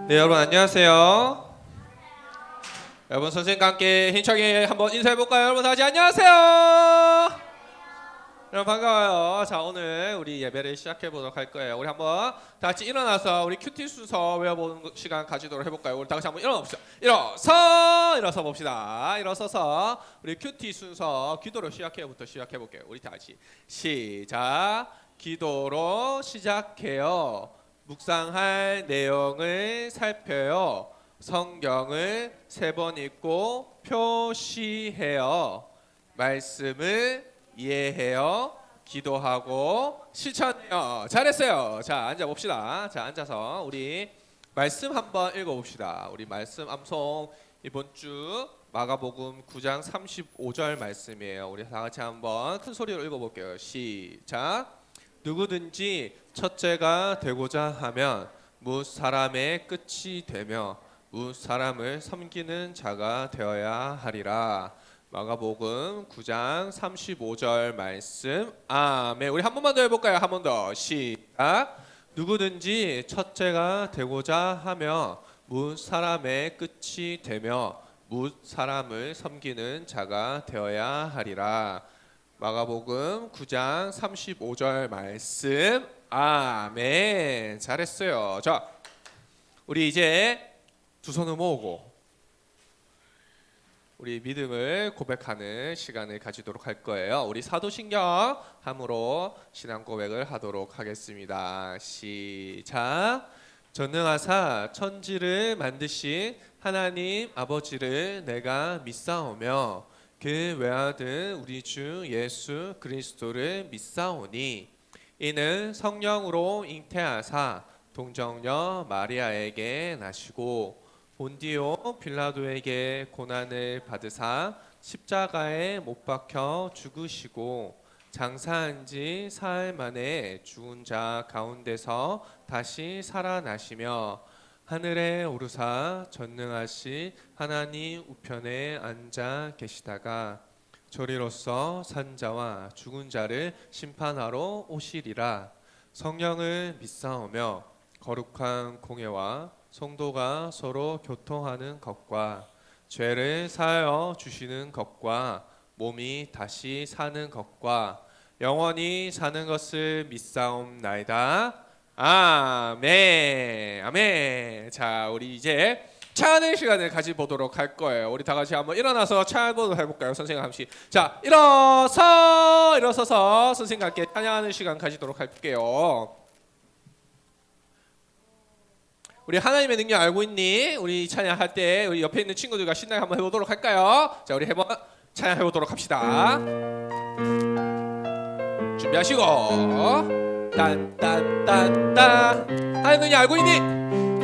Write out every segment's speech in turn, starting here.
네, 여러분 안녕하세요. 여러분 선생님과 함께 힘차게 한번 인사해볼까요? 여러분 다 같이 안녕하세요. 여러분 반가워요. 자, 오늘 우리 예배를 시작해보도록 할 거예요. 우리 한번 다 같이 일어나서 우리 큐티 순서 외워보는 시간 가지도록 해볼까요? 우리 다 같이 한번 일어나봅시다. 일어서 봅시다. 일어서서 우리 큐티 순서 기도로 시작해볼게요. 우리 다 같이 시작. 기도로 시작해요. 묵상할 내용을 살펴요. 성경을 3번 읽고 표시해요. 말씀을 이해해요. 기도하고 실천해요. 잘했어요. 자, 앉아봅시다. 자, 앉아서 우리 말씀 한번 읽어봅시다. 우리 말씀 암송 이번 주 마가복음 9장 35절 말씀이에요. 우리 다 같이 한번 큰 소리로 읽어볼게요. 시작. 누구든지 첫째가 되고자 하면 뭇 사람의 끝이 되며 뭇 사람을 섬기는 자가 되어야 하리라. 마가복음 9장 35절 말씀. 아멘. 우리 한 번만 더 해볼까요? 한 번 더. 시작. 누구든지 첫째가 되고자 하며 뭇 사람의 끝이 되며 뭇 사람을 섬기는 자가 되어야 하리라. 마가복음 9장 35절 말씀. 아멘. 잘했어요. 자, 우리 이제 두 손을 모으고 우리 믿음을 고백하는 시간을 가지도록 할 거예요. 우리 사도신경 함으로 신앙 고백을 하도록 하겠습니다. 시작. 전능하사 천지를 만드신 하나님 아버지를 내가 믿사오며 그 외아들 우리 주 예수 그리스도를 믿사오니 이는 성령으로 잉태하사 동정녀 마리아에게 나시고 본디오 빌라도에게 고난을 받으사 십자가에 못 박혀 죽으시고 장사한 지 사흘 만에 죽은 자 가운데서 다시 살아나시며 하늘에 오르사 전능하신 하나님 우편에 앉아 계시다가 저리로서 산 자와 죽은 자를 심판하러 오시리라. 성령을 믿사오며 거룩한 공예와 성도가 서로 교통하는 것과 죄를 사하여 주시는 것과 몸이 다시 사는 것과 영원히 사는 것을 믿사옵나이다. 아멘. 아멘. 자, 우리 이제 찬양의 시간을 가져보도록 할 거예요. 우리 다 같이 한번 일어나서 찬양을 해볼까요? 선생님 함께. 자, 일어서서 선생님과 함께 찬양하는 시간 가지도록 할게요. 우리 하나님의 능력 알고 있니? 우리 찬양할 때 우리 옆에 있는 친구들과 신나게 한번 해보도록 할까요? 자, 우리 한번 찬양해보도록 합시다. 준비하시고 딴딴딴딴. 하나님의 능력 알고 있니?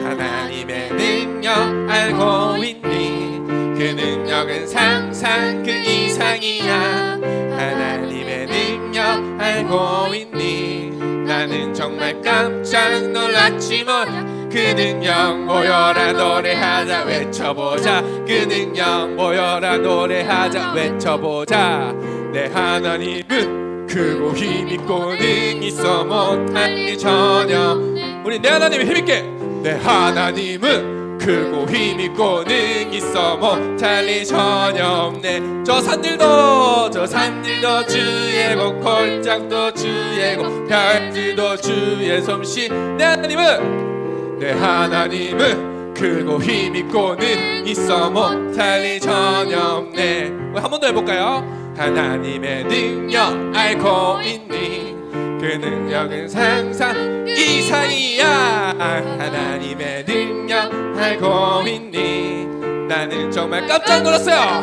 하나님의 능력 알고 있니? 그 능력은 상상 그 이상이야. 하나님의 능력 알고 있니? 나는 정말 깜짝 놀랐지 뭐야. 그 능력 모여라 노래하자 외쳐보자. 그 능력 모여라 노래하자 외쳐보자. 내 하나님은 크고 힘있고 능 있어 못할 일 전혀. 우리 내 하나님의 힘있게. 내 하나님은 크고 힘있고 능 있어 못할 일 전혀 없네. 저 산들도 주의 복 골짜기도 주의 복 별들도 주의 솜씨. 내 하나님은 크고 힘있고 능 있어 못할 일 전혀 없네. 한 번 더 해볼까요? 하나님의 능력 알고 있니? 그 능력은 상상 이상이야. 하나님의 능력 알고 있니? 나는 정말 깜짝 놀랐어요.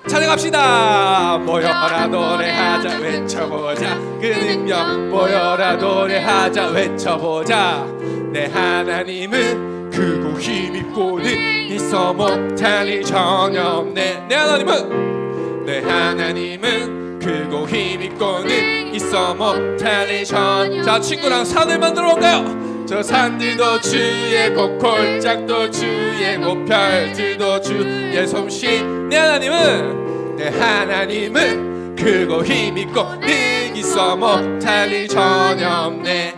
찬양합시다. 모여라 노래하자 외쳐보자. 그 능력 모여라 노래하자 외쳐보자. 내 하나님은 크고 힘있고 능 있어 못할 일 전혀 없네. 내 하나님은 크고 힘있고 능 있어 못할 일 전혀. 자, 친구랑 산을 만들어 볼까요? 저 산들도 주의 복 골짜기도 주의 복 별들도 주의 솜씨. 내 하나님은 크고 힘있고 능 있어 못할 일 전혀 없네.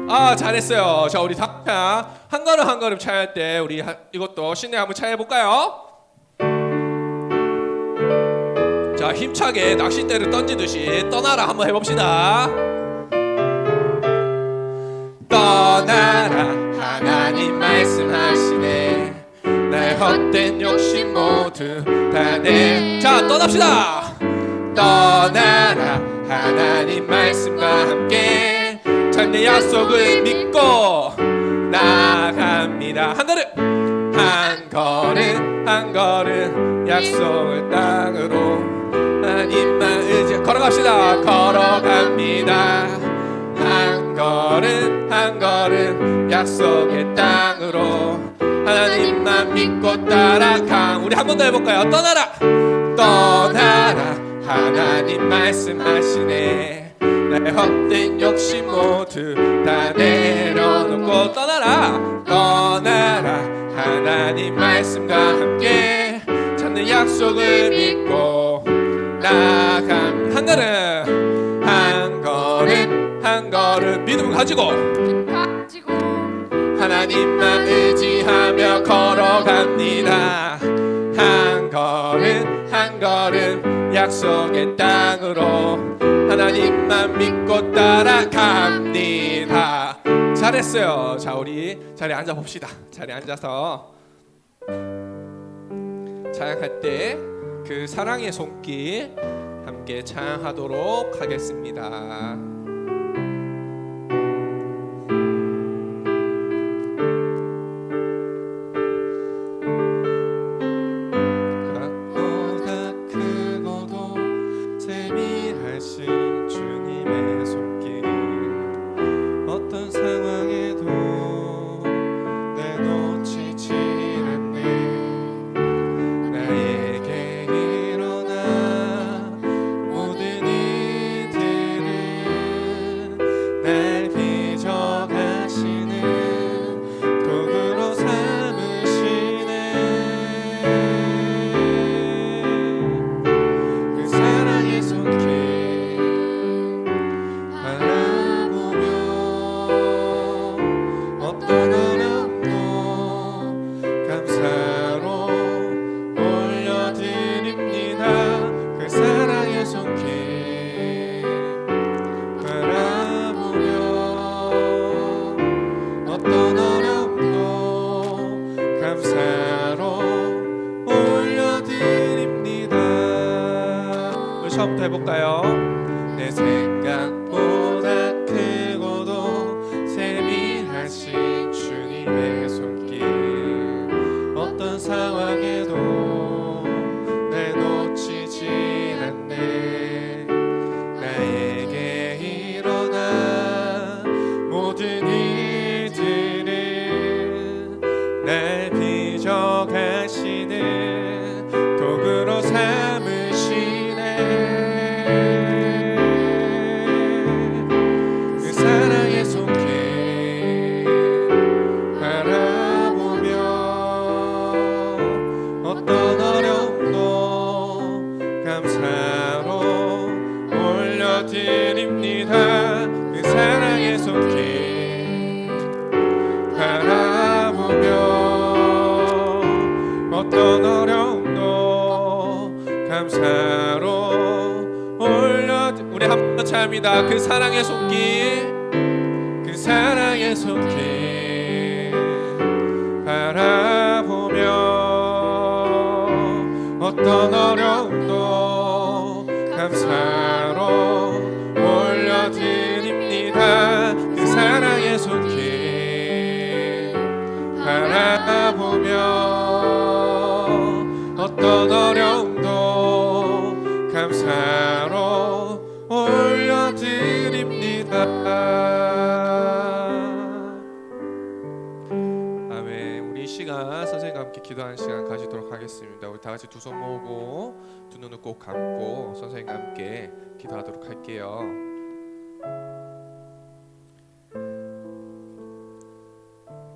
아, 잘했어요. 자, 우리 다 자, 한 걸음 한 걸음 차야 할 때 우리 이것도 신뢰 한번 차해 볼까요? 자, 힘차게 낚싯대를 던지듯이 떠나라 한번 해봅시다. 떠나라 하나님 말씀하시네 나의 헛된 욕심 모두 다 내. 자, 떠납시다. 떠나라 하나님 말씀과 함께 참된 약속을 믿고 나갑니다. 한 걸음 한 걸음 한 걸음 약속의 땅으로 하나님만 의지 걸어갑시다. 걸어갑니다. 한 걸음 한 걸음 약속의 땅으로 하나님만 믿고 따라가. 우리 한 번 더 해볼까요? 떠나라 떠나라 하나님 말씀하시네 나의 헛된 욕심 모두 다 내려놓고 떠나라 떠나라 하나님 말씀과 함께 찾는 약속을 믿고 나감. 한 걸음 한 걸음 한 걸음 믿음 가지고 하나님만 의지하며 걸어갑니다. 한 걸음 한 걸음 약속의 땅으로 하나님만 믿고 따라갑니다. 잘했어요. 자, 우리 자리에 앉아 봅시다. 자리에 앉아서 찬양할 때 그 사랑의 손길 함께 찬양하도록 하겠습니다. 주님의 손길 어떤 상황에도 내놓치지 않네. 나에게 일어나 모든 이들은 날 빚어가시는 도구로 삼으시네. 그 사랑의 손길 어떤 어려움도 감사로 올려드립니다. 그 사랑의 손길 바라보며 어떤 어려움도 감사로 올려드립니다. 우리 처음부터 해볼까요? 내 생각보다 크고도 세밀하신 주님의 손길 어떤 상황에도 내놓치지 않네. 나에게 일어나 모든 일들은 날 빚어가시는 도구로 삼으시네. 그 사랑의 손길 바라보며 어떤 어려움도 감사로 올려드립니다. 그 사랑의 손길 바라보며 어떤 어려움도 감사로 우리 한번 차입니다. 그 사랑의 손길 그 사랑의 손길 바라보며 어떤 어려움도 감사로 올려드립니다. 그 사랑의 손길 바라보며 어떤 어려움도 감사로 올려드립니다. 아멘. 우리 이 시간 선생님과 함께 기도하는 시간 가지도록 하겠습니다. 우리 다 같이 두 손 모으고 두 눈을 꼭 감고 선생님과 함께 기도하도록 할게요.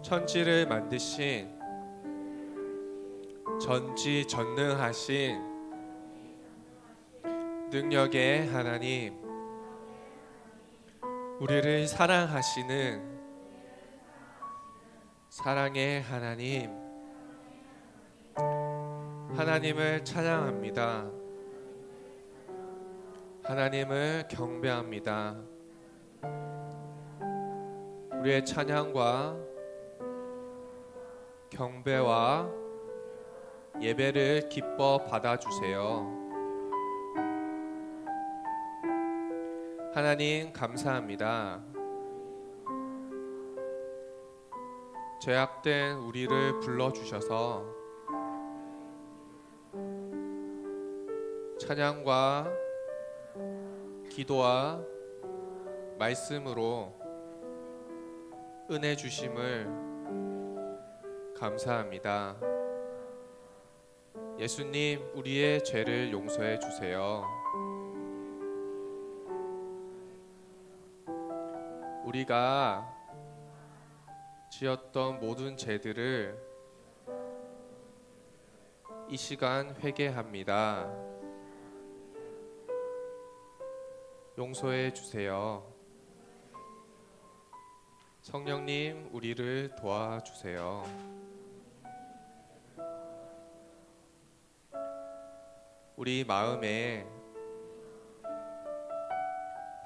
천지를 만드신 전지전능하신 능력의 하나님, 우리를 사랑하시는 사랑의 하나님, 하나님을 찬양합니다. 하나님을 경배합니다. 우리의 찬양과 경배와 예배를 기뻐 받아주세요. 하나님 감사합니다. 죄악된 우리를 불러주셔서 찬양과 기도와 말씀으로 은혜 주심을 감사합니다. 예수님, 우리의 죄를 용서해 주세요. 우리가 지었던 모든 죄들을 이 시간 회개합니다. 용서해 주세요. 성령님, 우리를 도와주세요. 우리 마음에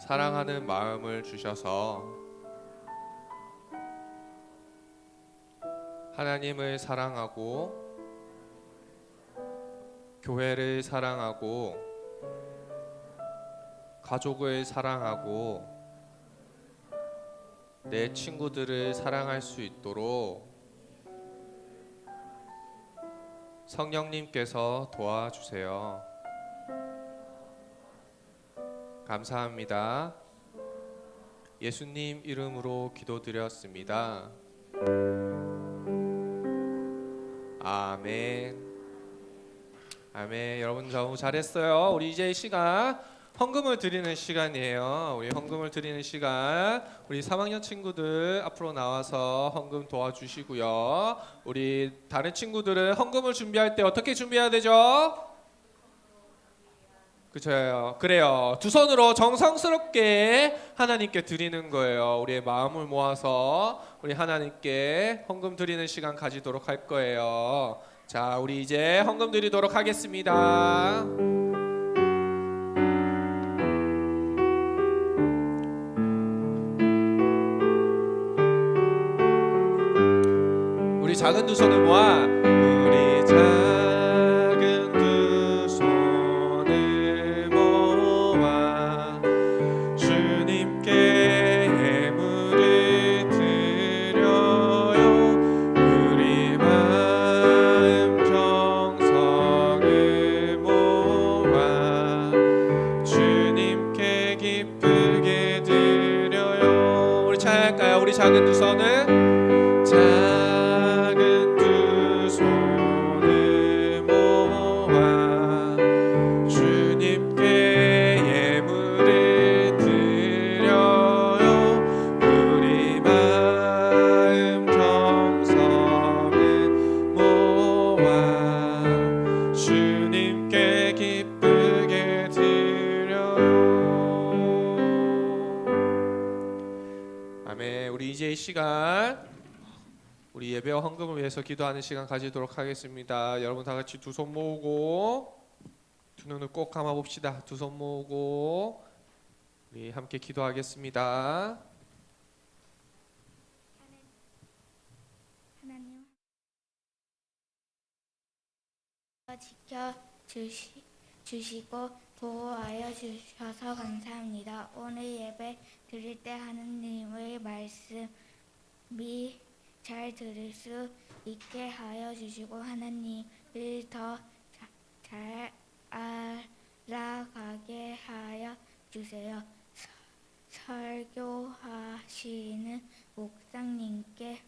사랑하는 마음을 주셔서 하나님을 사랑하고 교회를 사랑하고 가족을 사랑하고 내 친구들을 사랑할 수 있도록 성령님께서 도와주세요. 감사합니다. 예수님 이름으로 기도드렸습니다. 아멘. 아멘. 여러분 너무 잘했어요. 우리 이제 이 시간 헌금을 드리는 시간이에요. 우리 헌금을 드리는 시간. 우리 3학년 친구들 앞으로 나와서 헌금 도와주시고요. 우리 다른 친구들은 헌금을 준비할 때 어떻게 준비해야 되죠? 그렇죠. 그래요. 두 손으로 정성스럽게 하나님께 드리는 거예요. 우리의 마음을 모아서 우리 하나님께 헌금 드리는 시간 가지도록 할 거예요. 자, 우리 이제 헌금 드리도록 하겠습니다. 우리 작은 두 손을 모아 우리 작은 두 손을 모아 주님께 예물을 드려요. 우리 마음 정성을 모아 주님께 기쁘게 드려요. 우리 찬양할까요? 우리 작은 두 손을 시간 우리 예배와 헌금을 위해서 기도하는 시간 가지도록 하겠습니다. 여러분 다 같이 두 손 모으고 두 눈을 꼭 감아 봅시다. 두 손 모으고 우리 함께 기도하겠습니다. 하나님 지켜 주시고 보호하여 주셔서 감사합니다. 오늘 예배 드릴 때 하나님의 말씀이 잘 들을 수 있게 하여 주시고 하나님을 더 잘 알아가게 하여 주세요. 설교하시는 목사님께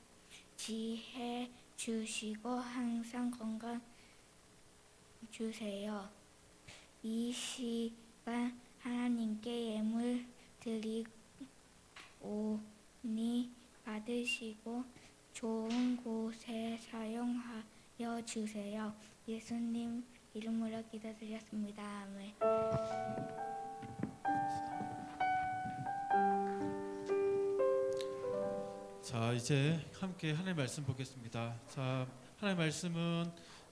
지혜 주시고 항상 건강 주세요. 이 시간 하나님께 예물 드리오니 받으시고 좋은 곳에 사용하여 주세요. 예수님 이름으로 기도드렸습니다. 아멘. 자, 이제 함께 하나님의 말씀 보겠습니다. 자, 하나님의 말씀은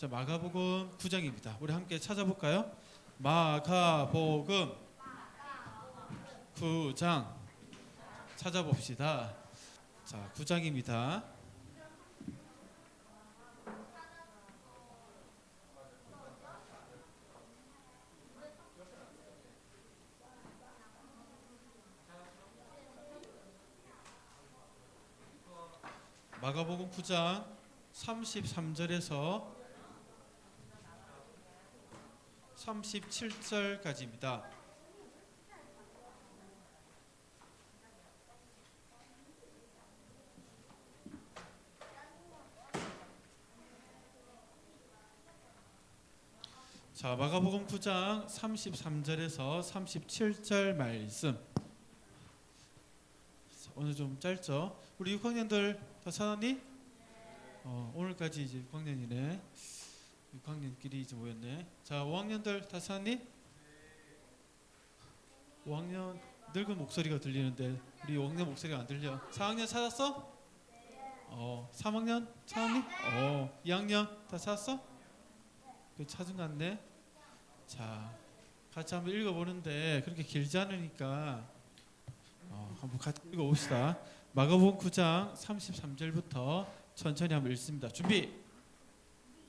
마가복음 9장입니다. 우리 함께 찾아볼까요? 마가복음 9장 찾아봅시다. 자, 9장입니다. 마가복음 9장 33절에서 37절까지입니다. 자, 마가복음 9장 33절에서 37절 말씀. 오늘 좀 짧죠? 우리 6학년들 다 찾았니? 오늘까지 이제 6학년이네. 6학년끼리 이제 모였네. 자, 5학년들 다 찾았니? 5학년 늙은 목소리가 들리는데 우리 5학년 목소리가 안 들려. 4학년 찾았어? 3학년 찾았니? 2학년 다 찾았어? 그 찾은 것 같네. 자, 같이 한번 읽어보는데 그렇게 길지 않으니까 한번 같이 읽어봅시다. 마가복음 9장 33절부터 천천히 한번 읽습니다. 준비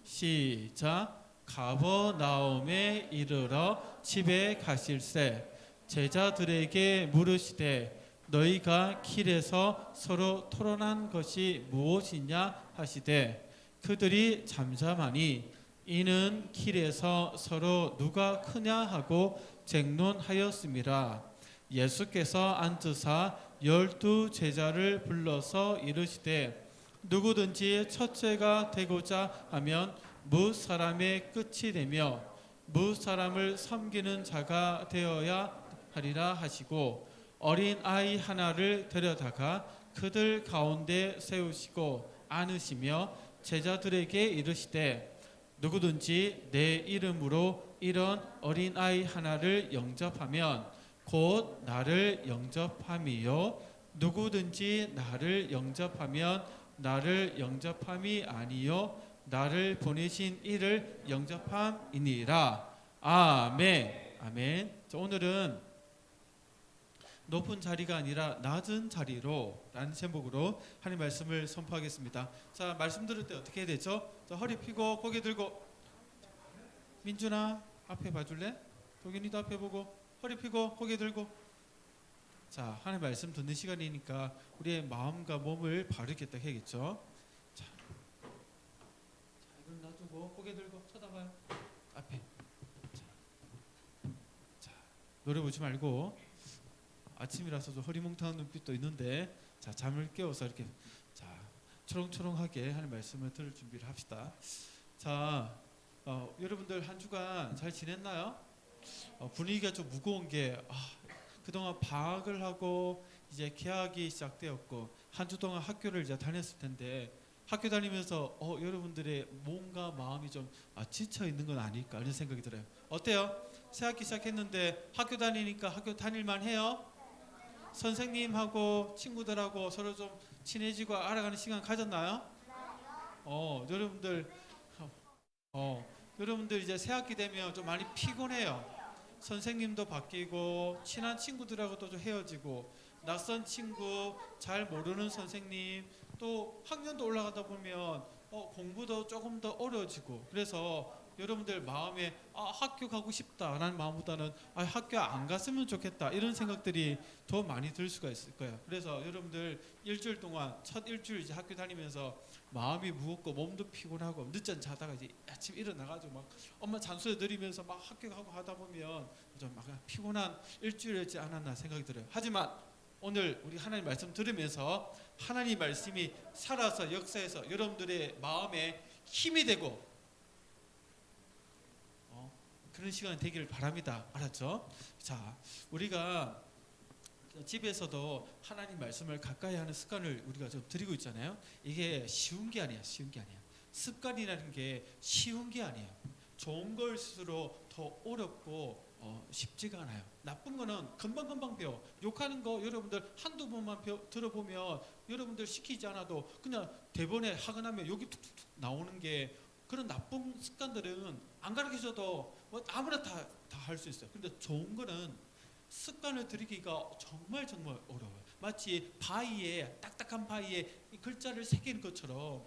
시작. 가버나움에 이르러 집에 가실새 제자들에게 물으시되 너희가 길에서 서로 토론한 것이 무엇이냐 하시되 그들이 잠잠하니 이는 길에서 서로 누가 크냐 하고 쟁론하였음이라. 예수께서 앉으사 12 제자를 불러서 이르시되 누구든지 첫째가 되고자 하면 무 사람의 끝이 되며 무 사람을 섬기는 자가 되어야 하리라 하시고 어린 아이 하나를 데려다가 그들 가운데 세우시고 안으시며 제자들에게 이르시되 누구든지 내 이름으로 이런 어린 아이 하나를 영접하면 곧 나를 영접함이요 누구든지 나를 영접하면 나를 영접함이 아니요 나를 보내신 이를 영접함이니라. 아멘. 아멘. 자, 오늘은 높은 자리가 아니라 낮은 자리로 라는 제목으로 하나님 말씀을 선포하겠습니다. 자, 말씀 들을 때 어떻게 해야 되죠? 자, 허리 펴고 고개 들고. 민준아 앞에 봐줄래? 도균이도 앞에 보고 허리 펴고 고개 들고. 자, 하나님 말씀 듣는 시간이니까 우리의 마음과 몸을 바르게 딱 해야겠죠. 자, 이걸 놔두고 고개 들고 쳐다봐요. 앞에. 자, 노래 보지 말고. 아침이라서 좀 허리몽탕한 눈빛도 있는데, 자, 잠을 깨워서 이렇게 자 초롱초롱하게 하는 말씀을 들을 준비를 합시다. 자, 여러분들 한 주간 잘 지냈나요? 분위기가 좀 무거운 게 그동안 방학을 하고 이제 개학이 시작되었고 한 주 동안 학교를 이제 다녔을 텐데 학교 다니면서 여러분들의 몸과 마음이 좀 지쳐 있는 건 아닐까 이런 생각이 들어요. 어때요? 새 학기 시작했는데 학교 다니니까 학교 다닐만 해요? 선생님하고 친구들하고 서로 좀 친해지고 알아가는 시간 가졌나요? 여러분들 이제 새 학기 되면 좀 많이 피곤해요. 선생님도 바뀌고 친한 친구들하고도 좀 헤어지고 낯선 친구, 잘 모르는 선생님, 또 학년도 올라가다 보면 공부도 조금 더 어려워지고 그래서 여러분들 마음에 학교 가고 싶다라는 마음보다는 학교 안 갔으면 좋겠다 이런 생각들이 더 많이 들 수가 있을 거예요. 그래서 여러분들 일주일 동안 첫 일주일 이제 학교 다니면서 마음이 무겁고 몸도 피곤하고 늦잠 자다가 이제 아침 일어나가지고 막 엄마 잔소리 들으면서 막 학교 가고 하다 보면 좀 막 피곤한 일주일이었지 않았나 생각이 들어요. 하지만 오늘 우리 하나님 말씀 들으면서 하나님 말씀이 살아서 역사해서 여러분들의 마음에 힘이 되고 그런 시간이 되기를 바랍니다. 알았죠? 자, 우리가 집에서도 하나님 말씀을 가까이 하는 습관을 우리가 좀 들이고 있잖아요. 이게 쉬운 게 아니야. 쉬운 게 아니야. 습관이라는 게 쉬운 게 아니에요. 좋은 걸수록 더 어렵고 쉽지가 않아요. 나쁜 거는 금방금방 배워. 욕하는 거 여러분들 한두 번만 들어보면 여러분들 시키지 않아도 그냥 대본에 하거나면 욕이 툭툭툭 나오는 게, 그런 나쁜 습관들은 안 가르쳐줘도 뭐 아무나 다 할 수 있어요. 근데 좋은 거는 습관을 들이기가 정말 정말 어려워요. 마치 바위에, 딱딱한 바위에 이 글자를 새기는 것처럼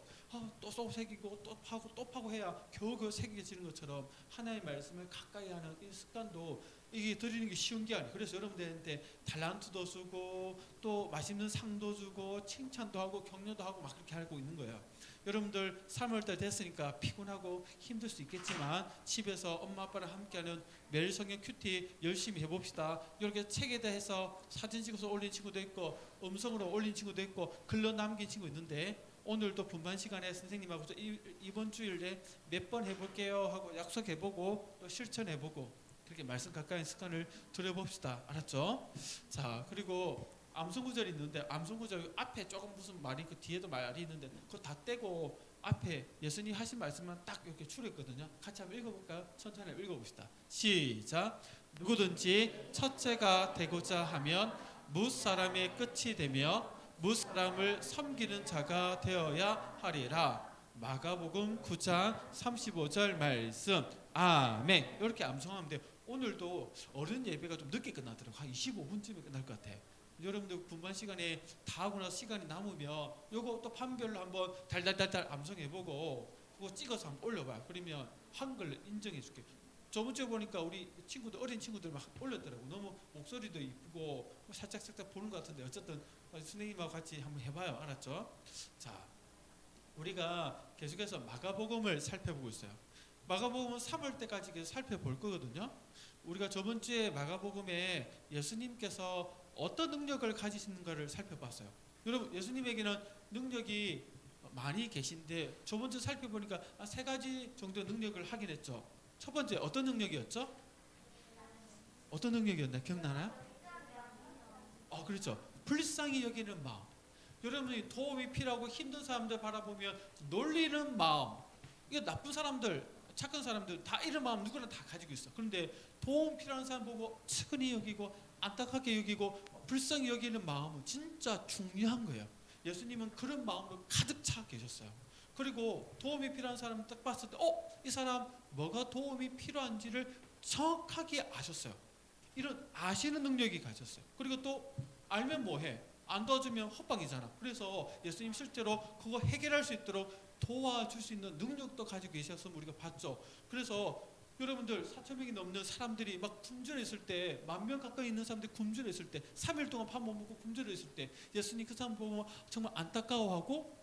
또 새기고 또 파고 해야 겨우 새겨지는 것처럼 하나님의 말씀을 가까이 하는 이 습관도 이게 들이는 게 쉬운 게 아니에요. 그래서 여러분들한테 달란트도 주고 또 맛있는 상도 주고 칭찬도 하고 격려도 하고 막 그렇게 하고 있는 거예요. 여러분들 3월달 됐으니까 피곤하고 힘들 수 있겠지만 집에서 엄마 아빠랑 함께하는 매일 성경 큐티 열심히 해봅시다. 이렇게 책에다 해서 사진 찍어서 올린 친구도 있고 음성으로 올린 친구도 있고 글로 남긴 친구 있는데, 오늘도 분반 시간에 선생님하고 이번 주일에 몇 번 해볼게요 하고 약속해보고 또 실천해보고 그렇게 말씀 가까이 습관을 들여봅시다. 알았죠? 자, 그리고 암송구절이 있는데 암송구절 앞에 조금 무슨 말이 그 뒤에도 말이 있는데 그거 다 떼고 앞에 예수님 하신 말씀만 딱 이렇게 추렸거든요. 같이 한번 읽어볼까요? 천천히 읽어봅시다. 시작. 누구든지 첫째가 되고자 하면 무사람의 끝이 되며 무사람을 섬기는 자가 되어야 하리라. 마가복음 9장 35절 말씀. 아멘. 이렇게 암송하면 돼요. 오늘도 어른 예배가 좀 늦게 끝나더라고요. 한 25분쯤에 끝날 것 같아요. 여러분들 분반 시간에 다 하고 나서 시간이 남으면 요거 또 판별로 한번 달달달달 암송해보고 그거 찍어서 한번 올려봐요. 그러면 한글 인정해줄게. 저번 주에 보니까 우리 친구들, 어린 친구들 막 올렸더라고. 너무 목소리도 이쁘고 살짝 보는 것 같은데 어쨌든 선생님하고 같이 한번 해봐요. 알았죠? 자, 우리가 계속해서 마가복음을 살펴보고 있어요. 마가복음은 3월 때까지 계속 살펴볼 거거든요. 우리가 저번 주에 마가복음에 예수님께서 어떤 능력을 가지시는가를 살펴봤어요. 여러분, 예수님에게는 능력이 많이 계신데 저번 주 살펴보니까 세 가지 정도 능력을 하긴 했죠. 첫 번째 어떤 능력이었죠? 어떤 능력이었나요? 기억나나요? 그렇죠. 불쌍히 여기는 마음. 여러분이 도움이 필요하고 힘든 사람들 바라보면 놀리는 마음. 이게 나쁜 사람들, 착한 사람들 다 이런 마음 누구나 다 가지고 있어. 그런데 도움 필요한 사람 보고 측은히 여기고 안타깝게 여기고 불쌍히 여기는 마음은 진짜 중요한 거예요. 예수님은 그런 마음으로 가득 차 계셨어요. 그리고 도움이 필요한 사람을 딱 봤을 때 이 사람 뭐가 도움이 필요한지를 정확하게 아셨어요. 이런 아시는 능력이 가졌어요. 그리고 또 알면 뭐해? 안 도와주면 헛방이잖아. 그래서 예수님 실제로 그거 해결할 수 있도록 도와줄 수 있는 능력도 가지고 계셔서 우리가 봤죠. 그래서 여러분들 4,000명이 넘는 사람들이 막 굶주렸을 때, 10,000명 가까이 있는 사람들이 굶주렸을 때, 3일 동안 밥 못 먹고 굶주렸을 때 예수님 그 사람 보면 정말 안타까워하고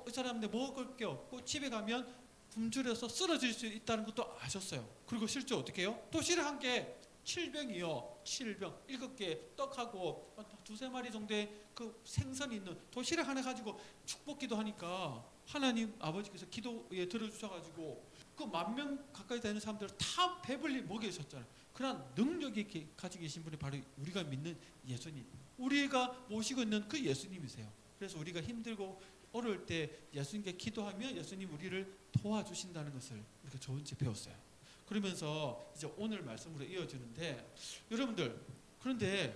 이 사람들 먹을 게 없고 집에 가면 굶주려서 쓰러질 수 있다는 것도 아셨어요. 그리고 실제 어떻게 해요? 도시락 한 개 7병이요. 7병 7개 떡하고 2-3마리 정도의 그 생선이 있는 도시락 하나 가지고 축복기도 하니까 하나님 아버지께서 기도에 들어주셔가지고 그 10,000명 가까이 되는 사람들을 다 배불리 먹이셨잖아요. 그런 능력이 가지고 계신 분이 바로 우리가 믿는 예수님, 우리가 모시고 있는 그 예수님이세요. 그래서 우리가 힘들고 어려울 때 예수님께 기도하면 예수님 우리를 도와주신다는 것을 우리가 저번 주에 배웠어요. 그러면서 이제 오늘 말씀으로 이어지는데, 여러분들 그런데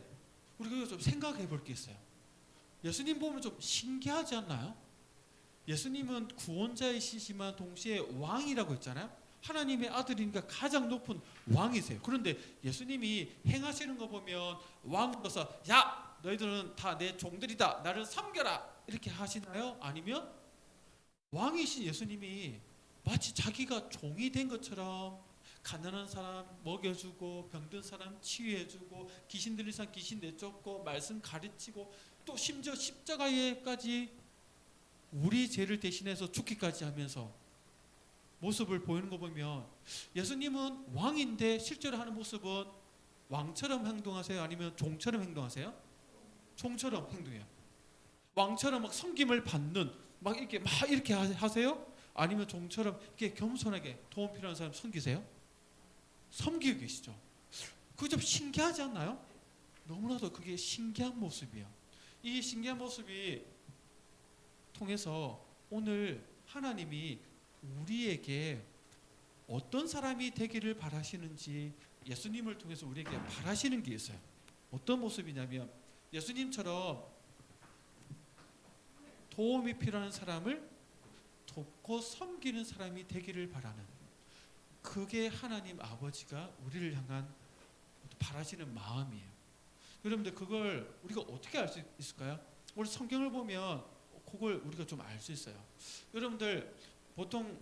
우리가 좀 생각해 볼 게 있어요. 예수님 보면 좀 신기하지 않나요? 예수님은 구원자이시지만 동시에 왕이라고 했잖아요. 하나님의 아들이니까 가장 높은 왕이세요. 그런데 예수님이 행하시는 거 보면 왕으로서 야 너희들은 다 내 종들이다 나를 섬겨라 이렇게 하시나요? 아니면 왕이신 예수님이 마치 자기가 종이 된 것처럼 가난한 사람 먹여주고 병든 사람 치유해주고 귀신 들린 사람 귀신 내쫓고 말씀 가르치고 또 심지어 십자가에까지 우리 죄를 대신해서 죽기까지 하면서 모습을 보이는 거 보면 예수님은 왕인데 실제로 하는 모습은 왕처럼 행동하세요? 아니면 종처럼 행동하세요? 종처럼 행동해요. 왕처럼 막 섬김을 받는 막 이렇게 하세요? 아니면 종처럼 이렇게 겸손하게 도움 필요한 사람 섬기세요? 섬기고 계시죠. 그게 좀 신기하지 않나요? 너무나도 그게 신기한 모습이에요. 이 신기한 모습이 통해서 오늘 하나님이 우리에게 어떤 사람이 되기를 바라시는지 예수님을 통해서 우리에게 바라시는 게 있어요. 어떤 모습이냐면 예수님처럼 도움이 필요한 사람을 돕고 섬기는 사람이 되기를 바라는, 그게 하나님 아버지가 우리를 향한 바라시는 마음이에요. 여러분들 그걸 우리가 어떻게 알 수 있을까요? 우리 성경을 보면 그걸 우리가 좀 알 수 있어요. 여러분들 보통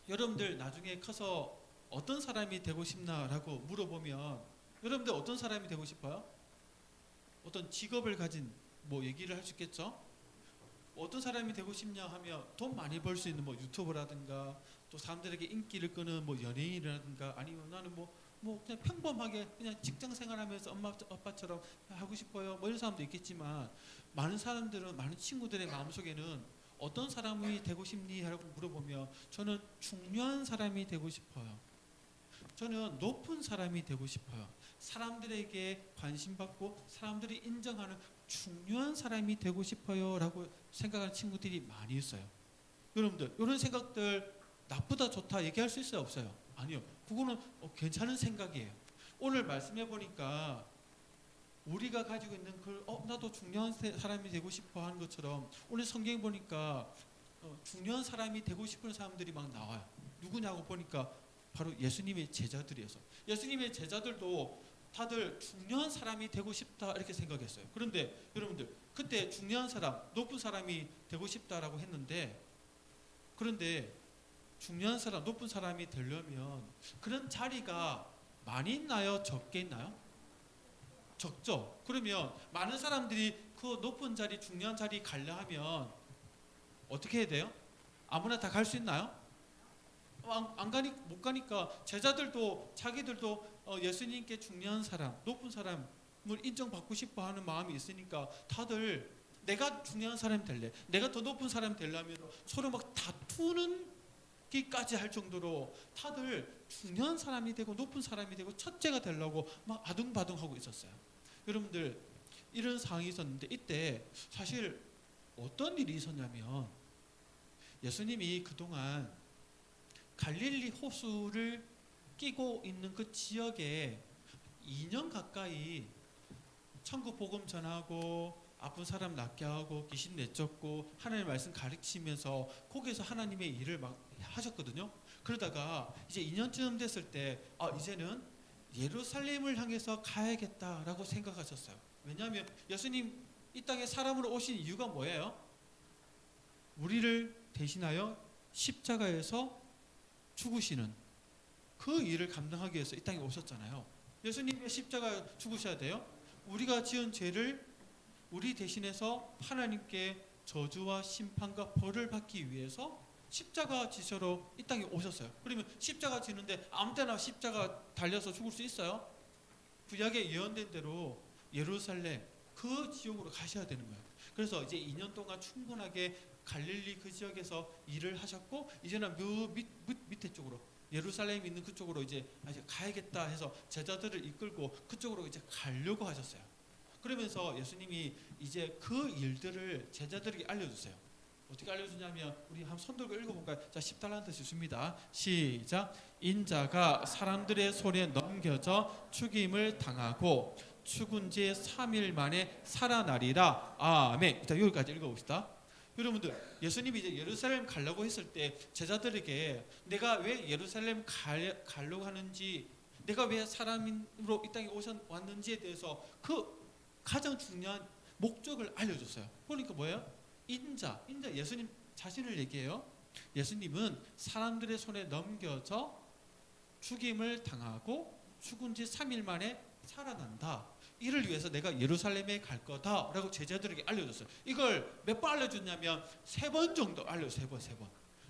여러분들 나중에 커서 어떤 사람이 되고 싶나라고 물어보면 여러분들 어떤 사람이 되고 싶어요? 어떤 직업을 가진 뭐 얘기를 할 수 있겠죠? 어떤 사람이 되고 싶냐 하면 돈 많이 벌 수 있는 뭐 유튜버라든가 또 사람들에게 인기를 끄는 뭐 연예인이라든가 아니면 나는 뭐 그냥 평범하게 그냥 직장 생활하면서 엄마 아빠처럼 하고 싶어요. 뭐 이런 사람도 있겠지만 많은 사람들은 많은 친구들의 마음속에는 어떤 사람이 되고 싶니? 라고 물어보면 저는 중요한 사람이 되고 싶어요. 저는 높은 사람이 되고 싶어요. 사람들에게 관심받고 사람들이 인정하는 중요한 사람이 되고 싶어요 라고 생각하는 친구들이 많이 있어요. 여러분들 이런 생각들 나쁘다 좋다 얘기할 수 있어요 없어요? 아니요. 그거는 괜찮은 생각이에요. 오늘 말씀해 보니까 우리가 가지고 있는 나도 중요한 사람이 되고 싶어 하는 것처럼 오늘 성경 보니까 중요한 사람이 되고 싶은 사람들이 막 나와요. 누구냐고 보니까 바로 예수님의 제자들이어서 예수님의 제자들도 다들 중요한 사람이 되고 싶다 이렇게 생각했어요. 그런데 여러분들 그때 중요한 사람, 높은 사람이 되고 싶다라고 했는데 그런데 중요한 사람, 높은 사람이 되려면 그런 자리가 많이 있나요? 적게 있나요? 적죠. 그러면 많은 사람들이 그 높은 자리, 중요한 자리 가려 하면 어떻게 해야 돼요? 아무나 다 갈 수 있나요? 못 가니까 제자들도 자기들도 예수님께 중요한 사람, 높은 사람을 인정받고 싶어 하는 마음이 있으니까 다들 내가 중요한 사람이 될래, 내가 더 높은 사람이 되려면 서로 막 다투는 기까지 할 정도로 다들 중요한 사람이 되고 높은 사람이 되고 첫째가 되려고 막 아둥바둥하고 있었어요. 여러분들 이런 상황이 있었는데 이때 사실 어떤 일이 있었냐면 예수님이 그동안 갈릴리 호수를 끼고 있는 그 지역에 2년 가까이 천국 복음 전하고 아픈 사람 낫게 하고 귀신 내쫓고 하나님의 말씀 가르치면서 거기에서 하나님의 일을 막 하셨거든요. 그러다가 이제 2년쯤 됐을 때 이제는 예루살렘을 향해서 가야겠다라고 생각하셨어요. 왜냐하면 예수님 이 땅에 사람으로 오신 이유가 뭐예요? 우리를 대신하여 십자가에서 죽으시는 그 일을 감당하기 위해서 이 땅에 오셨잖아요. 예수님의 십자가 죽으셔야 돼요. 우리가 지은 죄를 우리 대신해서 하나님께 저주와 심판과 벌을 받기 위해서 십자가 지셔로 이 땅에 오셨어요. 그러면 십자가 지는데 아무 때나 십자가 달려서 죽을 수 있어요? 구약에 예언된 대로 예루살렘 그 지역으로 가셔야 되는 거예요. 그래서 이제 2년 동안 충분하게 갈릴리 그 지역에서 일을 하셨고 이제는 밑에 쪽으로 예루살렘 있는 그쪽으로 이제 가야겠다 해서 제자들을 이끌고 그쪽으로 이제 가려고 하셨어요. 그러면서 예수님이 이제 그 일들을 제자들에게 알려주세요. 어떻게 알려주냐면 우리 한번 손 들고 읽어볼까요? 자, 10달란트 주십니다. 시작. 인자가 사람들의 손에 넘겨져 죽임을 당하고 죽은 지 3일 만에 살아나리라. 아멘. 일단 여기까지 읽어봅시다. 여러분들 예수님이 이제 예루살렘 가려고 했을 때 제자들에게 내가 왜 예루살렘 가려고 하는지, 내가 왜 사람으로 이 땅에 왔는지에 대해서 그 가장 중요한 목적을 알려줬어요. 그러니까 뭐예요? 인자 예수님 자신을 얘기해요. 예수님은 사람들의 손에 넘겨져 죽임을 당하고 죽은 지 3일 만에 살아난다. 이를 위해서 내가 예루살렘에 갈 거다라고 제자들에게 알려줬어요. 이걸 몇 번 알려줬냐면 3번 정도 알려줬어요.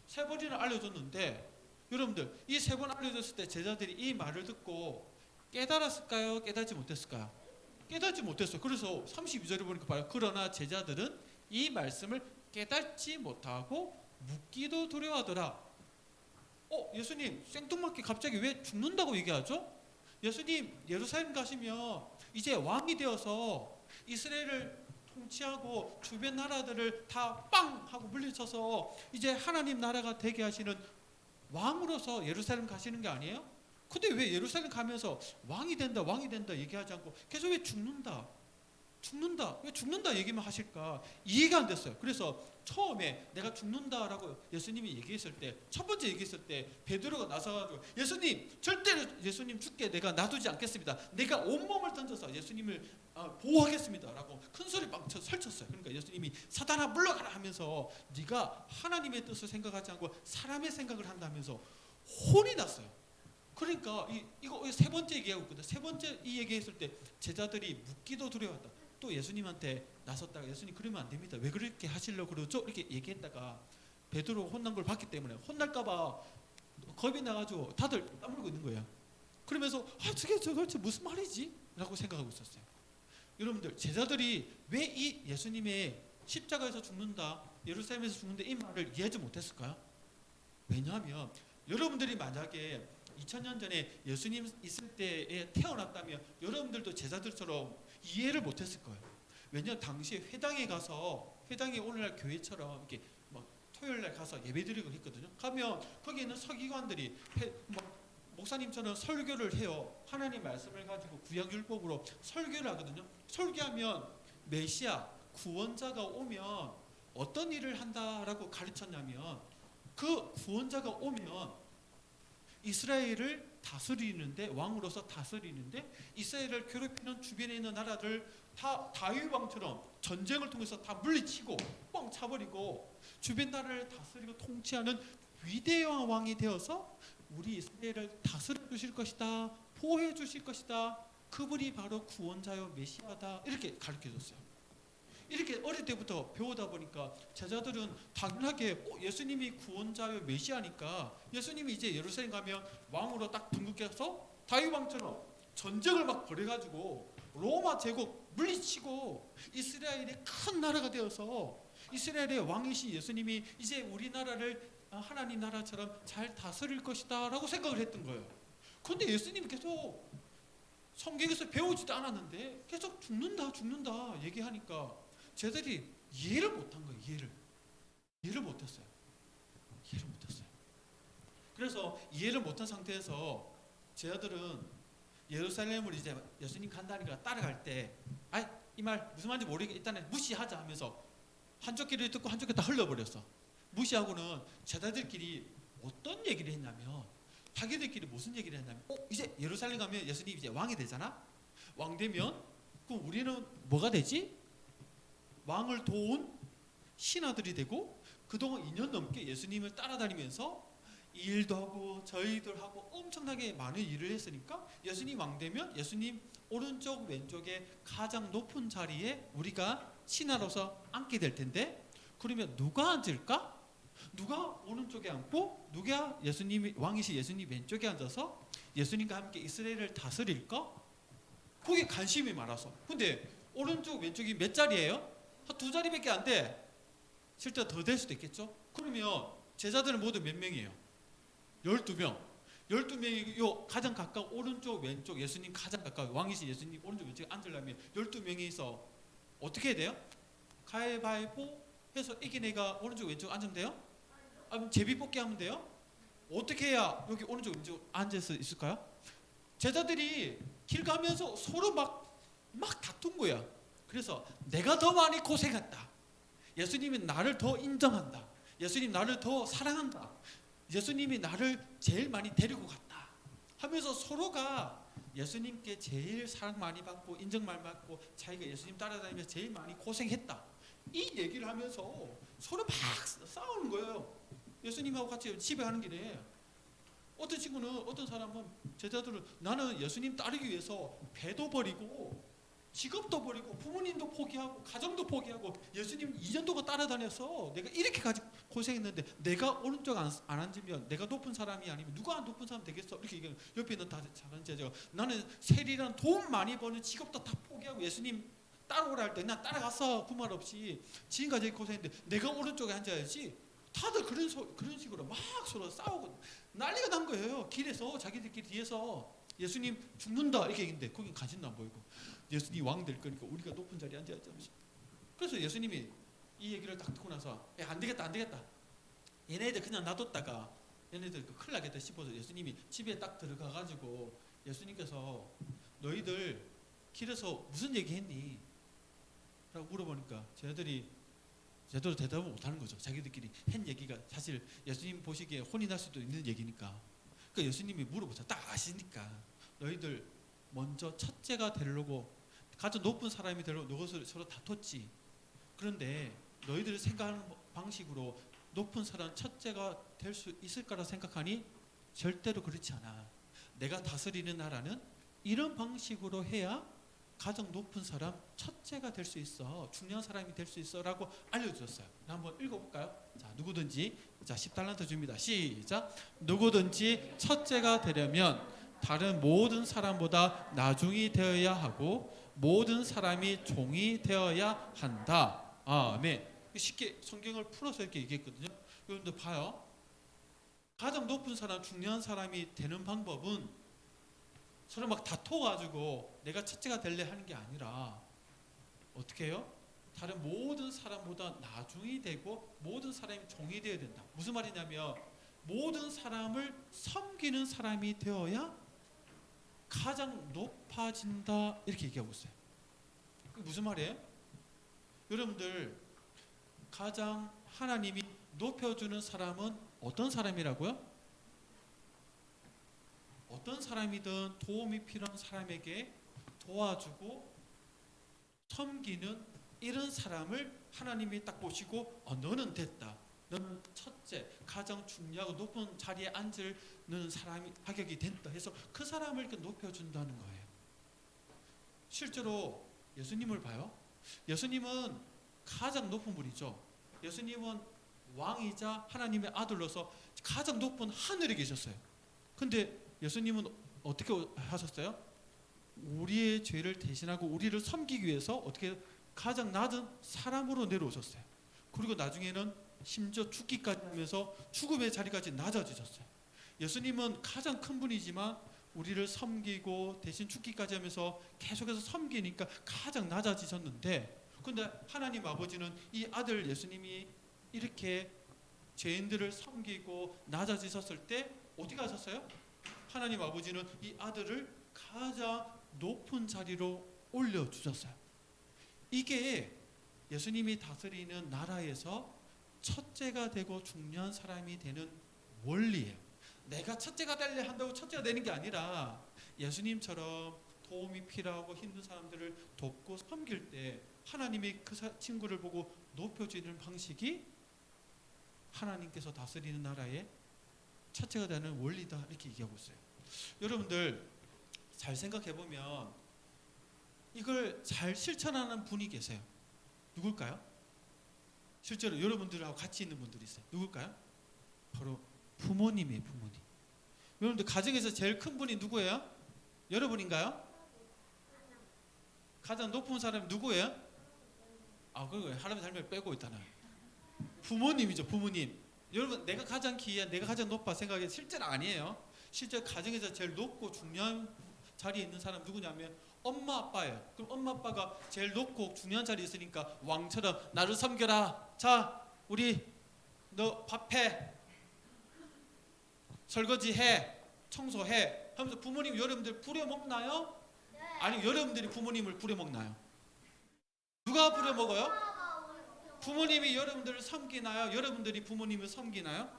3번이나 알려줬는데 여러분들 이 3번 알려줬을 때 제자들이 이 말을 듣고 깨달았을까요? 깨닫지 못했을까요? 깨닫지 못했어요. 그래서 32절에 보니까 봐요. 그러나 제자들은 이 말씀을 깨닫지 못하고 묻기도 두려워하더라. 예수님 생뚱맞게 갑자기 왜 죽는다고 얘기하죠? 예수님 예루살렘 가시면 이제 왕이 되어서 이스라엘을 통치하고 주변 나라들을 다 빵 하고 물리쳐서 이제 하나님 나라가 되게 하시는 왕으로서 예루살렘 가시는 게 아니에요? 근데 왜 예루살렘 가면서 왕이 된다 얘기하지 않고 계속 왜 왜 죽는다 얘기만 하실까 이해가 안 됐어요. 그래서 처음에 내가 죽는다라고 예수님이 얘기했을 때, 첫 번째 얘기했을 때 베드로가 나서가지고 예수님 절대로 예수님 죽게 내가 놔두지 않겠습니다. 내가 온몸을 던져서 예수님을 보호하겠습니다라고 큰 소리 막 설쳤어요. 그러니까 예수님이 사단아 물러가라 하면서 네가 하나님의 뜻을 생각하지 않고 사람의 생각을 한다면서 혼이 났어요. 그러니까 이거 세 번째 얘기하고 있거든. 세 번째 이 얘기했을 때 제자들이 묻기도 두려웠다. 또 예수님한테 나섰다가 예수님 그러면 안 됩니다. 왜 그렇게 하시려고 그러죠? 이렇게 얘기했다가 베드로 혼난 걸 봤기 때문에 혼날까봐 겁이 나가지고 다들 까불고 있는 거예요. 그러면서 저게 무슨 말이지? 라고 생각하고 있었어요. 여러분들 제자들이 왜 이 예수님의 십자가에서 죽는다, 예루살렘에서 죽는다 이 말을 이해하지 못했을까요? 왜냐하면 여러분들이 만약에 2000년 전에 예수님 있을 때에 태어났다면 여러분들도 제자들처럼 이해를 못했을 거예요. 왜냐하면 당시에 회당에 오늘날 교회처럼 이렇게 뭐 토요일날 가서 예배드리고 했거든요. 가면 거기 있는 서기관들이 목사님처럼 설교를 해요. 하나님 말씀을 가지고 구약율법으로 설교를 하거든요. 설교하면 메시아 구원자가 오면 어떤 일을 한다라고 가르쳤냐면 그 구원자가 오면 이스라엘을 다스리는데 왕으로서 다스리는데 이스라엘을 괴롭히는 주변에 있는 나라들 다 다윗 왕처럼 전쟁을 통해서 다 물리치고 뻥 차버리고 주변 나라를 다스리고 통치하는 위대한 왕이 되어서 우리 이스라엘을 다스려 주실 것이다, 보호해 주실 것이다. 그분이 바로 구원자요 메시아다 이렇게 가르쳐 줬어요. 이렇게 어릴 때부터 배우다 보니까 제자들은 당연하게 예수님이 구원자요 메시아니까 예수님이 이제 예루살렘 가면 왕으로 딱 등극해서 다윗 왕처럼 전쟁을 막 벌여가지고 로마 제국 물리치고 이스라엘이 큰 나라가 되어서 이스라엘의 왕이신 예수님이 이제 우리나라를 하나님 나라처럼 잘 다스릴 것이다 라고 생각을 했던 거예요. 그런데 예수님이 계속 성경에서 배우지도 않았는데 계속 죽는다 얘기하니까 제자들이 이해를 못한 거예요. 이해를 못했어요. 그래서 이해를 못한 상태에서 제자들은 예루살렘을 이제 예수님 간다니까 따라갈 때 이 말 무슨 말인지 모르겠 일단은 무시하자 하면서 한쪽 귀를 듣고 한쪽 귀 다 흘려버렸어. 무시하고는 제자들끼리 어떤 얘기를 했냐면 자기들끼리 무슨 얘기를 했냐면 이제 예루살렘 가면 예수님이 이제 왕이 되잖아. 왕 되면 그럼 우리는 뭐가 되지? 왕을 도운 신하들이 되고 그동안 2년 넘게 예수님을 따라다니면서 이 일도 하고 저 일도 하고 엄청나게 많은 일을 했으니까 예수님 왕 되면 예수님 오른쪽 왼쪽에 가장 높은 자리에 우리가 신하로서 앉게 될 텐데 그러면 누가 앉을까? 누가 오른쪽에 앉고 누가 예수님이 왕이신 예수님 왼쪽에 앉아서 예수님과 함께 이스라엘을 다스릴까? 거기에 관심이 많아서. 근데 오른쪽 왼쪽이 몇 자리예요? 한 2자리밖에 안 돼. 실제 더 될 수도 있겠죠. 그러면 제자들은 모두 몇 명이에요? 12명. 12명이 요 가장 가까운 오른쪽 왼쪽 예수님 가장 가까운 왕이신 예수님 오른쪽 왼쪽에 앉으려면 12명이서 어떻게 해야 돼요? 가위바위보 해서 이긴 애가 오른쪽 왼쪽 앉으면 돼요? 아니면 제비뽑기 하면 돼요? 어떻게 해야 여기 오른쪽 왼쪽 앉을 수 있을까요? 제자들이 길 가면서 서로 막 다툰 거야. 그래서 내가 더 많이 고생했다. 예수님이 나를 더 인정한다. 예수님 나를 더 사랑한다. 예수님이 나를 제일 많이 데리고 갔다 하면서 서로가 예수님께 제일 사랑 많이 받고 인정 많이 받고 자기가 예수님 따라다니면서 제일 많이 고생했다 이 얘기를 하면서 서로 막 싸우는 거예요. 예수님하고 같이 집에 가는 길에 어떤 친구는 어떤 사람은 제자들은 나는 예수님 따르기 위해서 배도 버리고 직업도 버리고 부모님도 포기하고 가정도 포기하고 예수님 2년 동안 따라다녀서 내가 이렇게까지 고생했는데 내가 오른쪽 안 앉으면 내가 높은 사람이 아니면 누가 높은 사람 되겠어? 이렇게 얘기하는 옆에 있는 다른 제자가 나는 세리랑 돈 많이 버는 직업도 다 포기하고 예수님 따라오라 할 때 난 따라갔어. 그 말 없이 지금까지 고생했는데 내가 오른쪽에 앉아야지. 다들 그런 식으로 막 서로 싸우고 난리가 난 거예요. 길에서 자기들끼리 뒤에서 예수님 죽는다 이렇게 얘기했는데 거긴 관심도 안 보이고 예수님 왕 될 거니까 우리가 높은 자리에 앉아야지. 그래서 예수님이 이 얘기를 딱 듣고 나서 안 되겠다. 얘네들 그냥 놔뒀다가 얘네들 큰일 나겠다 싶어서 예수님이 집에 딱 들어가가지고 예수님께서 너희들 길에서 무슨 얘기했니? 라고 물어보니까 쟤들이 제대로 대답을 못하는 거죠. 자기들끼리 한 얘기가 사실 예수님 보시기에 혼이 날 수도 있는 얘기니까. 그러니까 예수님이 물어보자. 딱 아시니까 너희들 먼저 첫째가 되려고 가장 높은 사람이 되려고 너것을 서로 다퉜지. 그런데 너희들이 생각하는 방식으로 높은 사람 첫째가 될 수 있을 거라 생각하니 절대로 그렇지 않아. 내가 다스리는 나라는 이런 방식으로 해야 가장 높은 사람 첫째가 될 수 있어. 중요한 사람이 될 수 있어라고 알려주셨어요. 한번 읽어볼까요? 자, 누구든지 자 10달란트 줍니다. 시작. 누구든지 첫째가 되려면 다른 모든 사람보다 나중이 되어야 하고 모든 사람이 종이 되어야 한다. 아멘. 쉽게 성경을 풀어서 이렇게 얘기했거든요. 여러분들 봐요. 가장 높은 사람, 중요한 사람이 되는 방법은 서로 막 다퉈가지고 내가 첫째가 될래 하는 게 아니라 어떻게 해요? 다른 모든 사람보다 나중이 되고 모든 사람이 종이 되어야 된다. 무슨 말이냐면 모든 사람을 섬기는 사람이 되어야 가장 높아진다 이렇게 얘기하고 있어요. 그게 무슨 말이에요? 여러분들 가장 하나님이 높여주는 사람은 어떤 사람이라고요? 어떤 사람이든 도움이 필요한 사람에게 도와주고 섬기는 이런 사람을 하나님이 딱 보시고 너는 됐다. 너는 첫째, 가장 중요하고 높은 자리에 앉는 사람이 합격이 된다 해서 그 사람을 이렇게 높여준다는 거예요. 실제로 예수님을 봐요. 예수님은 가장 높은 분이죠. 예수님은 왕이자 하나님의 아들로서 가장 높은 하늘에 계셨어요. 근데 예수님은 어떻게 하셨어요? 우리의 죄를 대신하고 우리를 섬기기 위해서 어떻게 가장 낮은 사람으로 내려오셨어요. 그리고 나중에는 심지어 죽기까지 하면서 죽음의 자리까지 낮아지셨어요. 예수님은 가장 큰 분이지만 우리를 섬기고 대신 죽기까지 하면서 계속해서 섬기니까 가장 낮아지셨는데, 근데 하나님 아버지는 이 아들 예수님이 이렇게 죄인들을 섬기고 낮아지셨을 때 어디 가셨어요? 하나님 아버지는 이 아들을 가장 높은 자리로 올려주셨어요. 이게 예수님이 다스리는 나라에서 첫째가 되고 중요한 사람이 되는 원리예요. 내가 첫째가 되려 한다고 첫째가 되는 게 아니라 예수님처럼 도움이 필요하고 힘든 사람들을 돕고 섬길 때 하나님이 그 친구를 보고 높여주는 방식이 하나님께서 다스리는 나라의 첫째가 되는 원리다 이렇게 얘기하고 있어요. 여러분들 잘 생각해 보면 이걸 잘 실천하는 분이 계세요. 누굴까요? 실제로 여러분들하고 같이 있는 분들이 있어요. 누굴까요? 바로 부모님이에요. 부모님. 여러분들 가정에서 제일 큰 분이 누구예요? 여러분인가요? 가장 높은 사람이 누구예요? 그거예요. 할아버지 할머니 빼고 있잖아요. 부모님이죠. 부모님. 여러분 내가 가장 귀한, 내가 가장 높아 생각해 실제는 아니에요. 실제 가정에서 제일 높고 중요한 자리에 있는 사람 누구냐면 엄마 아빠예요. 그럼 엄마 아빠가 제일 높고 중요한 자리에 있으니까 왕처럼 나를 섬겨라. 자 우리 너 밥해, 설거지해, 청소해 하면서 부모님 여러분들 부려먹나요? 아니면 여러분들이 부모님을 부려먹나요? 누가 부려먹어요? 부모님이 여러분들을 섬기나요? 여러분들이 부모님을 섬기나요?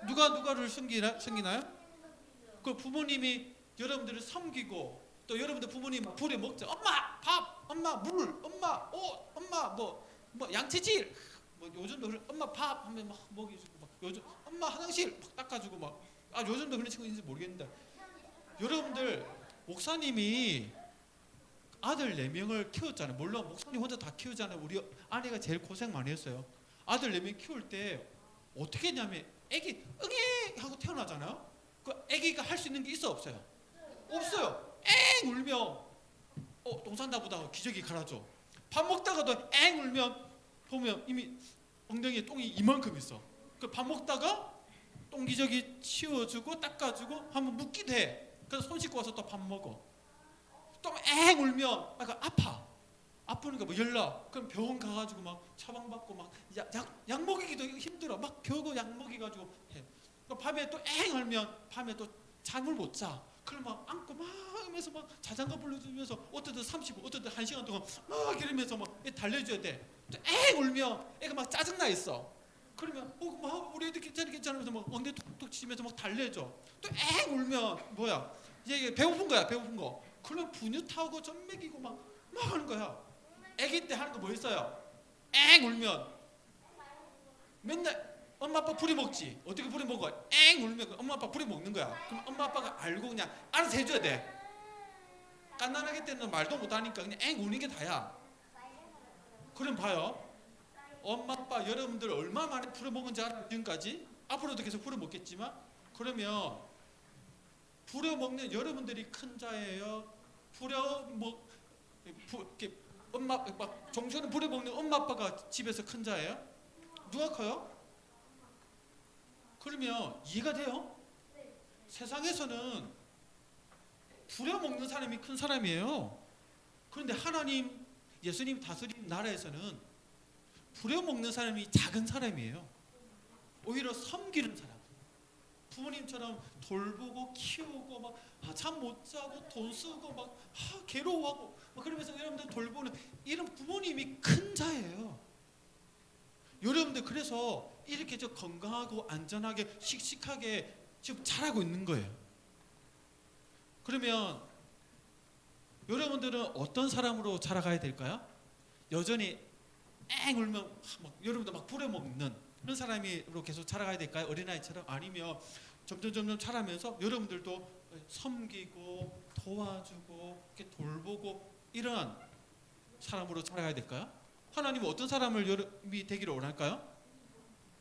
누가 누가를 섬기나요? 그 부모님이 여러분들을 섬기고 또 여러분들 부모님 부려먹죠. 엄마 밥, 엄마 물, 엄마 옷, 엄마 뭐 양치질, 뭐 요즘도 엄마 밥 하면 막 먹이주고 막 요즘 엄마 화장실 막 닦아주고 막 요즘도 그런 친구 있는지 모르겠는데 여러분들 목사님이 아들 4명을 키웠잖아요. 물론 목사님 혼자 다 키우잖아요. 우리 아내가 제일 고생 많이 했어요. 아들 4명 키울 때 어떻게 했냐면 애기 응애 하고 태어나잖아요. 그 애기가 할 수 있는 게 있어 없어요? 없어요. 엥 울면 똥 싼다 보다 기저귀 갈아줘. 밥 먹다가도 엥 울면 보면 이미 엉덩이에 똥이 이만큼 있어. 그 밥 먹다가 똥 기저귀 치워주고 닦아주고 한번 묻기도 해. 그래서 손 씻고 와서 또 밥 먹어. 또 엥 울면 아프니까 뭐 열나. 그럼 병원 가가지고 막 처방받고 막 약 먹이기도 힘들어. 막 겨우 약 먹이가지고 해. 밤에 또 엥 울면 밤에 또 잠을 못 자. 그럼 막 안고 막 하면서 막 자장가 불러주면서 어떻든 30분, 어떻든 1시간 동안 막 이러면서 막 달래줘야 돼. 또 엥 울면 애가 막 짜증나 있어. 그러면 막 우리 애들 괜찮으면서 막 엉덩이 툭툭 치면서 막 달래줘. 또 엥 울면 뭐야? 이게 배고픈 거야, 배고픈 거. 그러면 분유 타고 점 먹이고 막 하는 거야. 애기 때 하는 거 뭐 있어요? 엥 울면 맨날 엄마 아빠 부리 먹지. 어떻게 부리 먹어? 엥 울면 엄마 아빠 부리 먹는 거야. 그럼 엄마 아빠가 알고 그냥 알아서 해줘야 돼. 깐난하게 때는 말도 못하니까 그냥 엥 우는 게 다야. 그럼 봐요. 엄마 아빠 여러분들 얼마 만에 부려 먹은지 알아요? 지금까지? 앞으로도 계속 부려 먹겠지만 그러면 부려 먹는 여러분들이 큰 자예요. 이렇게 엄마 막 정신을 부려 먹는 엄마 아빠가 집에서 큰 자예요? 누가 커요? 그러면 이해가 돼요? 세상에서는 부려먹는 사람이 큰 사람이에요. 그런데 하나님, 예수님 다스린 나라에서는 부려먹는 사람이 작은 사람이에요. 오히려 섬기는 사람. 부모님처럼 돌보고 키우고 막 잠 못 자고 돈 쓰고 막 괴로워하고 막 그러면서 여러분들 돌보는 이런 부모님이 큰 자예요. 여러분들 그래서 이렇게 저 건강하고 안전하게 씩씩하게 지금 자라고 있는 거예요. 그러면 여러분들은 어떤 사람으로 자라가야 될까요? 여전히 앵 울면 여러분들 막 부려먹는 그런 사람으로 계속 자라가야 될까요? 어린아이처럼? 아니면 점점 자라면서 여러분들도 섬기고 도와주고 이렇게 돌보고 이런 사람으로 자라가야 될까요? 하나님은 어떤 사람을 여러분이 되기를 원할까요?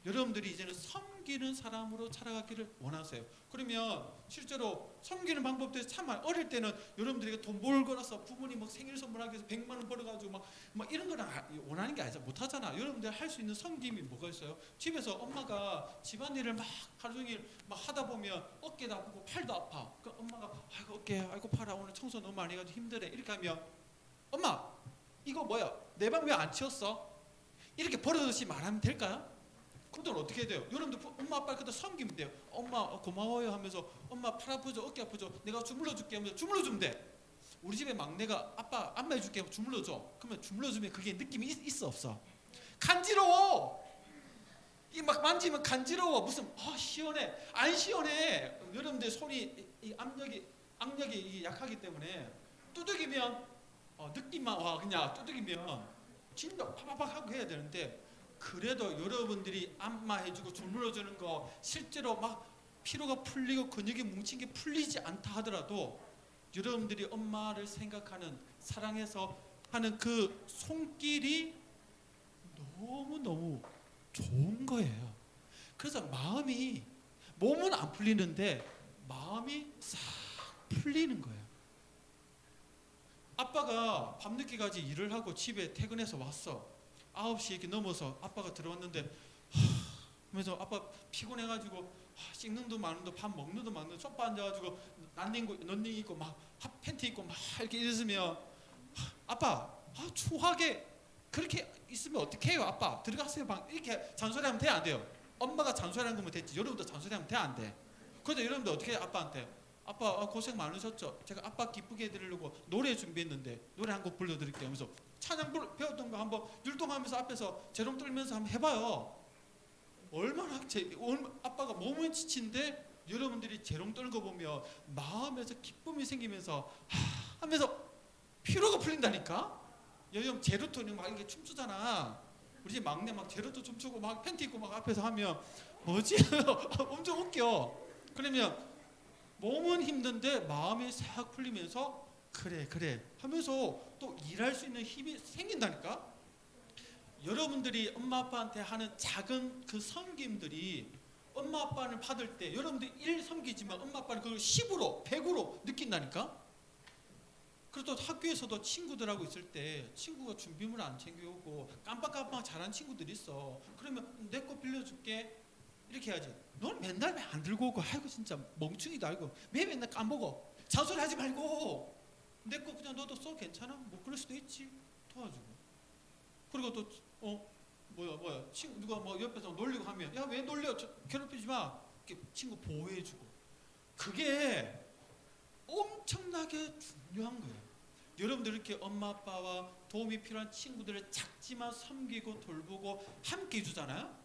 여러분들이 이제는 섬기는 사람으로 자라가기를 원하세요. 그러면 실제로 섬기는 방법도 참 많아요. 어릴 때는 여러분들이 돈 벌어서 부모님 막 생일 선물하기 위해서 100만 원 벌어가지고 막 이런 거는 원하는 게 아니잖아. 못하잖아. 여러분들 할 수 있는 섬김이 뭐가 있어요? 집에서 엄마가 집안일을 막 하루 종일 막 하다 보면 어깨도 아프고 팔도 아파. 그 엄마가 아이고 어깨 아이고 팔아 오늘 청소 너무 많이 해가지고 힘들어. 이렇게 하면 엄마 이거 뭐야? 내 방 왜 안 치웠어? 이렇게 버릇없이 말하면 될까요? 그들은 어떻게 해야 돼요? 여러분들 엄마 아빠를 그때 섬기면 돼요. 엄마 고마워요 하면서 엄마 팔 아프죠? 어깨 아프죠? 내가 주물러 줄게 하면서 주물러 주면 돼. 우리 집에 막내가 아빠 안마해 줄게 하면 주물러 줘. 그러면 주물러 주면 그게 느낌이 있어 없어? 간지러워. 이 막 만지면 간지러워. 무슨 시원해. 안 시원해. 여러분들 손이 이 악력이 약하기 때문에 두들기면 느낌만 와. 그냥 두들기면 진짜 파파팍 하고 해야 되는데 그래도 여러분들이 안마해주고 주물러주는 거 실제로 막 피로가 풀리고 근육이 뭉친 게 풀리지 않다 하더라도 여러분들이 엄마를 생각하는 사랑해서 하는 그 손길이 너무너무 좋은 거예요. 그래서 몸은 안 풀리는데 마음이 싹 풀리는 거예요. 아빠가 밤늦게까지 일을 하고 집에 퇴근해서 왔어. 9시 이렇게 넘어서 아빠가 들어왔는데 하면서 아빠 피곤해가지고 씻는 도 마는 도 밥 먹는 도 마는 도 소파 앉아가지고 런닝 입고 막 팬티 입고 막 이렇게 있으면 아빠 추하게 그렇게 있으면 어떻게 해요? 아빠 들어가세요 방 이렇게 잔소리하면 돼 안 돼요? 엄마가 잔소리하는 거면 됐지. 여러분도 잔소리하면 돼 안 돼? 그런데 여러분들 어떻게 해요? 아빠한테 아빠 고생 많으셨죠? 제가 아빠 기쁘게 해드리려고 노래 준비했는데 노래 한 곡 불러드릴게요 하면서 찬양 배웠던 거 한번 율동하면서 앞에서 재롱 떨면서 한번 해봐요. 얼마나 아빠가 몸은 지친데 여러분들이 재롱 떨고 보면 마음에서 기쁨이 생기면서 하면서 피로가 풀린다니까. 여형 제로토닌 막 이렇게 춤추잖아. 우리 집 막내 막 제로토 춤추고 막 팬티 입고 막 앞에서 하면 뭐지? 엄청 웃겨. 그러면 몸은 힘든데 마음이 싹 풀리면서 그래 하면서 또 일할 수 있는 힘이 생긴다니까. 여러분들이 엄마 아빠한테 하는 작은 그 섬김들이 엄마 아빠를 받을 때 여러분들이 1 섬기지만 엄마 아빠는 그걸 10으로 100으로 느낀다니까. 그래서 또 학교에서도 친구들하고 있을 때 친구가 준비물 안 챙겨오고 깜빡깜빡 잘한 친구들이 있어. 그러면 내 거 빌려줄게 이렇게 해야지. 넌 맨날 왜 안 들고 오고 아이고 진짜 멍충이도 알고 왜 맨날 까먹어. 잔소리 하지 말고 내 거 그냥 너도 써. 괜찮아? 뭐 그럴 수도 있지. 도와주고. 그리고 또 뭐야 친구 누가 뭐 옆에서 놀리고 하면 야 왜 놀려? 괴롭히지 마. 이렇게 친구 보호해주고 그게 엄청나게 중요한 거예요. 여러분들 이렇게 엄마 아빠와 도움이 필요한 친구들을 작지만 섬기고 돌보고 함께 해주잖아요.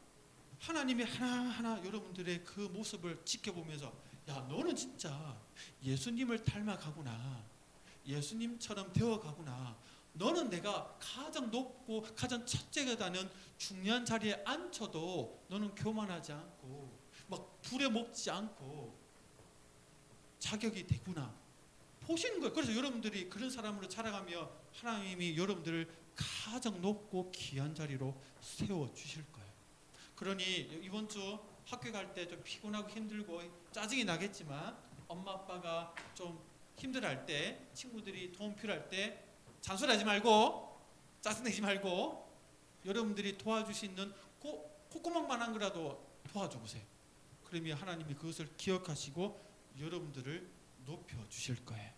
하나님이 하나하나 여러분들의 그 모습을 지켜보면서 야 너는 진짜 예수님을 닮아가구나, 예수님처럼 되어가구나, 너는 내가 가장 높고 가장 첫째가 되는 중요한 자리에 앉혀도 너는 교만하지 않고 막 부려먹지 않고 자격이 되구나 보시는 거예요. 그래서 여러분들이 그런 사람으로 자라가며 하나님이 여러분들을 가장 높고 귀한 자리로 세워주실 거예요. 그러니 이번 주 학교 갈 때 좀 피곤하고 힘들고 짜증이 나겠지만 엄마 아빠가 좀 힘들어할 때, 친구들이 도움 필요할 때 잔소리하지 말고 짜증내지 말고 여러분들이 도와줄 수 있는 콧구멍만한 거라도 도와줘 보세요. 그러면 하나님이 그것을 기억하시고 여러분들을 높여주실 거예요.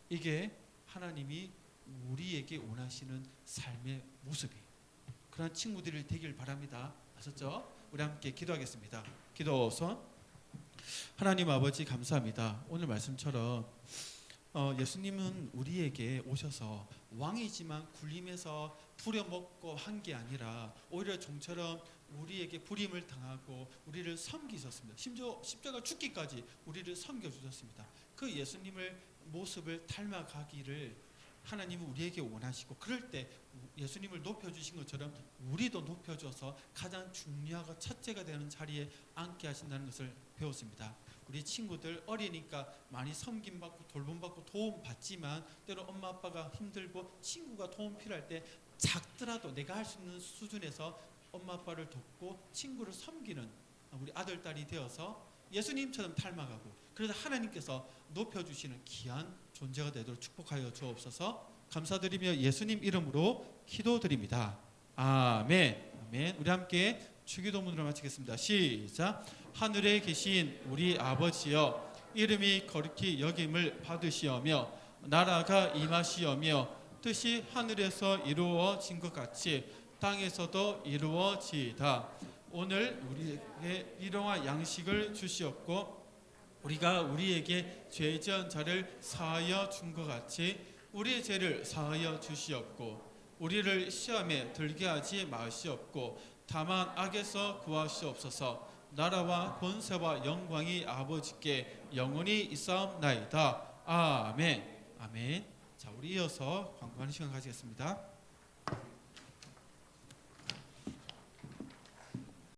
이게 하나님이 우리에게 원하시는 삶의 모습이에요. 그런 친구들이 되길 바랍니다. 아셨죠? 우리 함께 기도하겠습니다. 기도선. 하나님 아버지 감사합니다. 오늘 말씀처럼 예수님은 우리에게 오셔서 왕이지만 굴림에서 부려먹고 한 게 아니라 오히려 종처럼 우리에게 부림을 당하고 우리를 섬기셨습니다. 심지어 십자가 죽기까지 우리를 섬겨주셨습니다. 그 예수님을 모습을 닮아가기를 하나님은 우리에게 원하시고 그럴 때 예수님을 높여주신 것처럼 우리도 높여줘서 가장 중요하고 첫째가 되는 자리에 앉게 하신다는 것을 배웠습니다. 우리 친구들 어리니까 많이 섬김받고 돌봄받고 도움받지만 때로 엄마 아빠가 힘들고 친구가 도움 필요할 때 작더라도 내가 할 수 있는 수준에서 엄마 아빠를 돕고 친구를 섬기는 우리 아들 딸이 되어서 예수님처럼 닮아가고 그래서 하나님께서 높여주시는 귀한 존재가 되도록 축복하여 주옵소서. 감사드리며 예수님 이름으로 기도드립니다. 아멘. 아멘. 우리 함께 주기도문으로 마치겠습니다. 시작. 하늘에 계신 우리 아버지여, 이름이 거룩히 여김을 받으시오며 나라가 임하시오며 뜻이 하늘에서 이루어진 것 같이 땅에서도 이루어지이다. 오늘 우리에게 일용할 양식을 주시옵고 우리가 우리에게 죄 지은 자를 사하여 준 것 같이 우리의 죄를 사하여 주시옵고 우리를 시험에 들게 하지 마시옵고 다만 악에서 구하시옵소서. 나라와 권세와 영광이 아버지께 영원히 있사옵나이다. 아멘. 아멘. 자, 우리 이어서 광고하는 시간 가지겠습니다.